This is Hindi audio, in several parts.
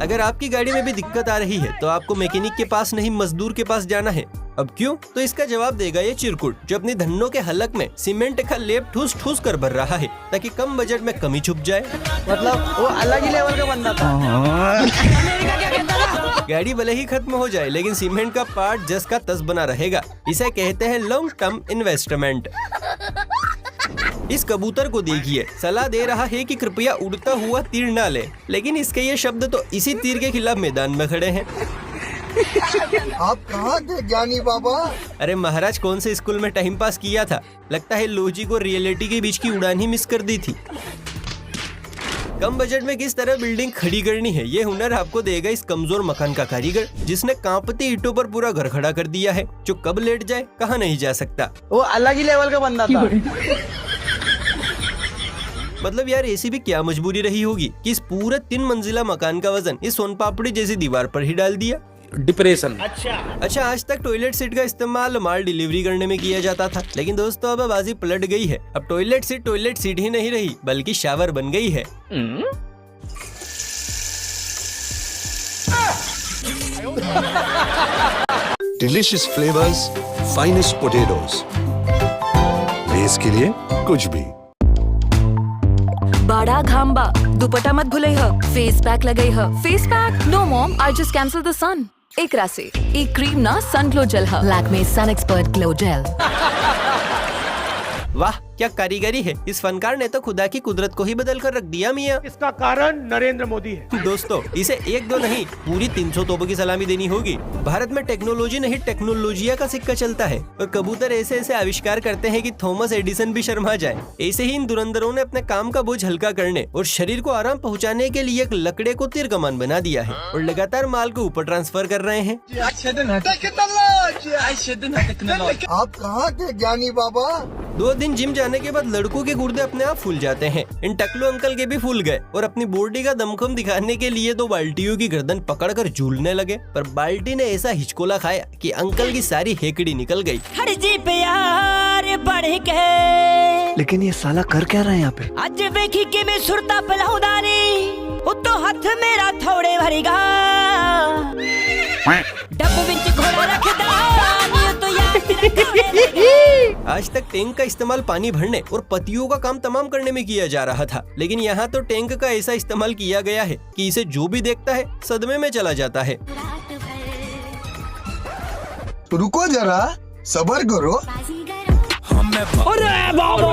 अगर आपकी गाड़ी में भी दिक्कत आ रही है तो आपको मैकेनिक के पास नहीं मजदूर के पास जाना है। अब क्यों? तो इसका जवाब देगा ये चिरकुट, जो अपनी धन्नों के हलक में सीमेंट का लेप ठूस ठूस कर भर रहा है ताकि कम बजट में कमी छुप जाए। मतलब वो अलग ही लेवल का बंदा था। गाड़ी भले ही खत्म हो जाए लेकिन सीमेंट का पार्ट जस का तस बना रहेगा। इसे कहते हैं लॉन्ग टर्म इन्वेस्टमेंट। इस कबूतर को देखिए, सलाह दे रहा है कि कृपया उड़ता हुआ तीर ना ले, लेकिन इसके ये शब्द तो इसी तीर के खिलाफ मैदान में खड़े हैं। आप कहाँ थे ज्ञानी बाबा? अरे महाराज, कौन से स्कूल में टाइम पास किया था? लगता है लॉजिक और रियलिटी के बीच की उड़ान ही मिस कर दी थी। कम बजट में किस तरह बिल्डिंग खड़ी करनी है, ये हुनर आपको देगा इस कमजोर मकान का कारीगर, जिसने कांपती ईंटों पर पूरा घर खड़ा कर दिया है। जो कब लेट जाए कहाँ नहीं जा सकता। वो अलग ही लेवल का बंदा था। मतलब यार, ऐसी भी क्या मजबूरी रही होगी कि इस पूरे 3 मंजिला मकान का वजन इस सोन पापड़ी जैसी दीवार पर ही डाल दिया। डिप्रेशन। अच्छा, आज तक टॉयलेट सीट का इस्तेमाल माल डिलीवरी करने में किया जाता था, लेकिन दोस्तों अब बाजी पलट गई है। अब टॉयलेट सीट ही नहीं रही बल्कि शावर बन गई है। Delicious flavours, finest potatoes, base के लिए कुछ भी। बड़ा घाम बा, दुपट्टा मत भूले ह, फेस पैक लगई ह। Face pack? No mom, I just cancel the sun. एकरा से एक क्रीम ना सन ग्लो जेल ह, Lakme sun expert glow gel. वाह, क्या कारीगरी है। इस फनकार ने तो खुदा की कुदरत को ही बदल कर रख दिया मियाँ। इसका कारण नरेंद्र मोदी है। दोस्तों, इसे 1-2 नहीं, पूरी 300 तोपों की सलामी देनी होगी। भारत में टेक्नोलॉजी नहीं, टेक्नोलॉजिया का सिक्का चलता है और कबूतर ऐसे ऐसे आविष्कार करते हैं कि थॉमस एडिसन भी शर्मा जाए। ऐसे ही इन धुरंधरों ने अपने काम का बोझ हल्का करने और शरीर को आराम पहुँचाने के लिए एक लकड़े को तीर कमान बना दिया है और लगातार माल को ऊपर ट्रांसफर कर रहे हैं। आप कहाँ थे ज्ञानी बाबा? 2 दिन जिम जाने के बाद लड़कों के गुर्दे अपने आप फूल जाते हैं। इन टकलू अंकल के भी फूल गए और अपनी बॉडी का दमखम दिखाने के लिए 2 बाल्टियों की गर्दन पकड़कर झूलने लगे, पर बाल्टी ने ऐसा हिचकोला खाया कि अंकल की सारी हेकड़ी निकल गई। जी प्यार बढ़ के, लेकिन ये साला कर क्या रहा है यहाँ पे? आज वेखी के मैं सुरता पलाउदारी, तो हाथ मेरा थोड़े भरेगा, डब्बे विच घोड़ा रखदा, तो आज तक टैंक का इस्तेमाल पानी भरने और पतियों का काम तमाम करने में किया जा रहा था, लेकिन यहाँ तो टैंक का ऐसा इस्तेमाल किया गया है कि इसे जो भी देखता है सदमे में चला जाता है। रुको जरा, सब्र करो। अरे बाबा,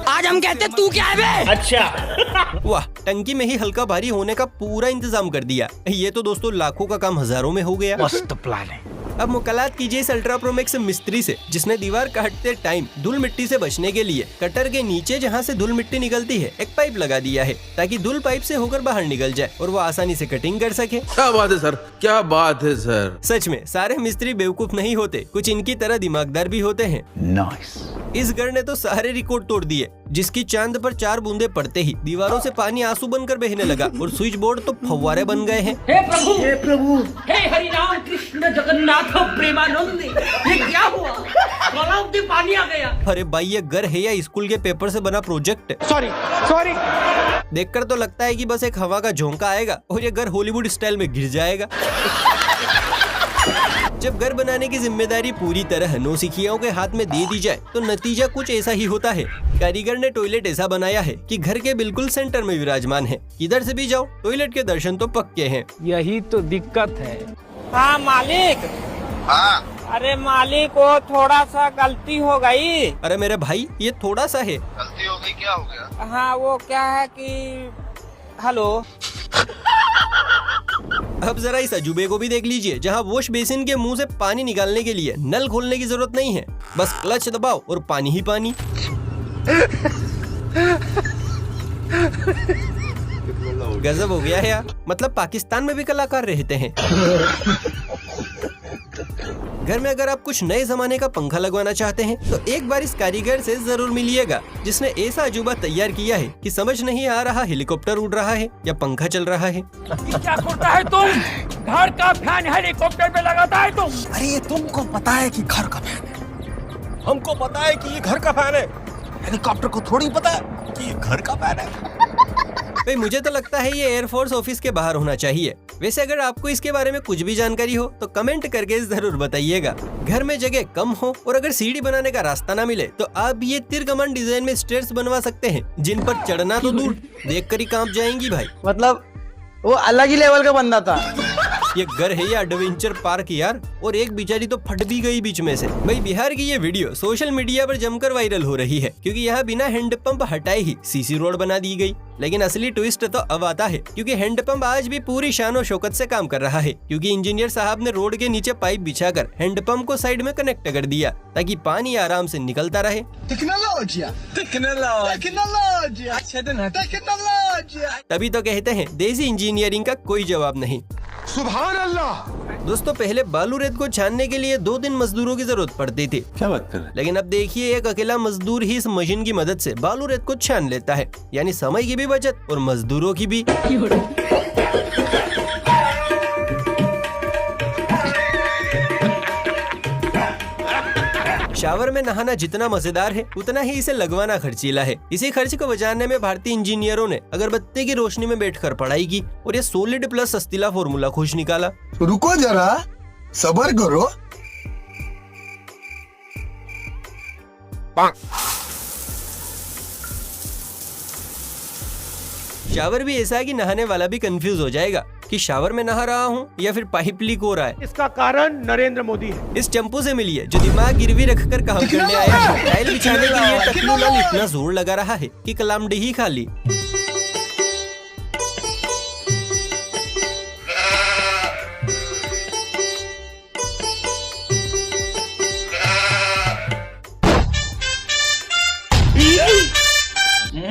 आज हम कहते तू क्या है बे? अच्छा। वाह, टंकी में ही हल्का भारी होने का पूरा इंतजाम कर दिया। ये तो दोस्तों लाखों का काम हजारों में हो गया। मस्त प्लान है। अब मुकालात कीजिए इस अल्ट्रा प्रो मैक्स मिस्त्री से, जिसने दीवार काटते टाइम धूल मिट्टी से बचने के लिए कटर के नीचे जहां से धूल मिट्टी निकलती है एक पाइप लगा दिया है, ताकि धूल पाइप से होकर बाहर निकल जाए और वो आसानी से कटिंग कर सके। क्या बात है सर, क्या बात है सर। सच में सारे मिस्त्री बेवकूफ नहीं होते, कुछ इनकी तरह दिमागदार भी होते हैं। नाइस। इस घर ने तो सारे रिकॉर्ड तोड़ दिए, जिसकी चांद पर 4 बूंदे पड़ते ही दीवारों से पानी आंसू बनकर बहने लगा और स्विच बोर्ड तो फव्वारे बन गए हैं। हे प्रभु, हे प्रभु, हे हरि राम कृष्ण जगन्नाथ प्रेमानंद, ये क्या हुआ? तालाब में पानी आ गया। अरे भाई, ये घर है या स्कूल के पेपर से बना प्रोजेक्ट? सॉरी। देखकर तो लगता है कि बस एक हवा का झोंका आएगा और ये घर हॉलीवुड स्टाइल में गिर जाएगा। जब घर बनाने की जिम्मेदारी पूरी तरह नौसिखियाओं के हाथ में दे दी जाए तो नतीजा कुछ ऐसा ही होता है। कारीगर ने टॉयलेट ऐसा बनाया है कि घर के बिल्कुल सेंटर में विराजमान है। किधर से भी जाओ टॉयलेट के दर्शन तो पक्के हैं। यही तो दिक्कत है। हाँ मालिक। हाँ। अरे मालिक, वो थोड़ा सा गलती हो गई। अरे मेरे भाई, ये थोड़ा सा है। गलती हो गई, क्या हो गया? हाँ, वो क्या है कि हेलो। अब जरा इस अजूबे को भी देख लीजिए, जहाँ वॉश बेसिन के मुंह से पानी निकालने के लिए नल खोलने की जरूरत नहीं है, बस क्लच दबाओ और पानी ही पानी। गजब हो गया है यार, मतलब पाकिस्तान में भी कलाकार रहते हैं। घर में अगर आप कुछ नए जमाने का पंखा लगवाना चाहते हैं तो एक बार इस कारीगर से जरूर मिलिएगा, जिसने ऐसा अजूबा तैयार किया है कि समझ नहीं आ रहा हेलीकॉप्टर उड़ रहा है या पंखा चल रहा है। क्या करता है तुम? घर का फैन हेलीकॉप्टर पे लगाता है तुम? अरे ये तुमको पता है कि घर का फैन है, हमको पता है कि ये घर का फैन है, हेलीकॉप्टर को थोड़ी पता है कि ये घर का फैन है। भाई मुझे तो लगता है ये एयरफोर्स ऑफिस के बाहर होना चाहिए। वैसे अगर आपको इसके बारे में कुछ भी जानकारी हो तो कमेंट करके जरूर बताइएगा। घर में जगह कम हो और अगर सीढ़ी बनाने का रास्ता ना मिले तो आप ये तीर कमान डिजाइन में स्टेयर्स बनवा सकते हैं, जिन पर चढ़ना तो दूर, देखकर ही कांप जाएंगी भाई। मतलब वो अलग ही लेवल का बंदा था। ये घर है या एडवेंचर पार्क यार, और एक बेचारी तो फट भी गई बीच में से। भाई बिहार की ये वीडियो सोशल मीडिया पर जमकर वायरल हो रही है, क्योंकि यहाँ बिना हैंडपंप हटाए ही सीसी रोड बना दी गई। लेकिन असली ट्विस्ट तो अब आता है, क्योंकि हैंडपंप आज भी पूरी शान और शौकत से काम कर रहा है, क्योंकि इंजीनियर साहब ने रोड के नीचे पाइप बिछाकर हैंडपंप को साइड में कनेक्ट कर दिया ताकि पानी आराम से निकलता रहे। तभी तो कहते हैं देसी इंजीनियरिंग का कोई जवाब नहीं। सुभान अल्लाह। दोस्तों पहले बालू रेत को छानने के लिए 2-3 मजदूरों की जरूरत पड़ती थी। क्या बात कर रहे हैं? लेकिन अब देखिए एक अकेला मजदूर ही इस मशीन की मदद से बालू रेत को छान लेता है, यानी समय की भी बचत और मजदूरों की भी। शावर में नहाना जितना मजेदार है उतना ही इसे लगवाना खर्चीला है। इसी खर्च को बचाने में भारतीय इंजीनियरों ने अगरबत्ती की रोशनी में बैठकर पढ़ाई की और ये सॉलिड प्लस सस्तीला फॉर्मूला खोज निकाला। रुको जरा, सबर करो। शावर भी ऐसा है कि नहाने वाला भी कंफ्यूज हो जाएगा कि शावर में नहा रहा हूँ या फिर पाइप लीक हो रहा है। इसका कारण नरेंद्र मोदी है। इस चंपू से मिलिए जो दिमाग गिरवी रखकर काम करने आया है। टाइल बिछाने के लिए टकलू लाल इतना जोर लगा रहा है कि कलामडीही खाली।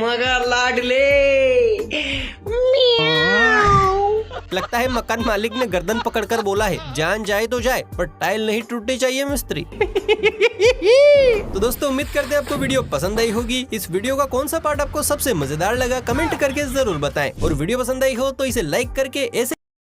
मगर लाडले लगता है मकान मालिक ने गर्दन पकड़कर बोला है जान जाए तो जाए पर टाइल नहीं टूटनी चाहिए मिस्त्री। तो दोस्तों उम्मीद करते हैं आपको वीडियो पसंद आई होगी। इस वीडियो का कौन सा पार्ट आपको सबसे मजेदार लगा कमेंट करके जरूर बताएं, और वीडियो पसंद आई हो तो इसे लाइक करके ऐसे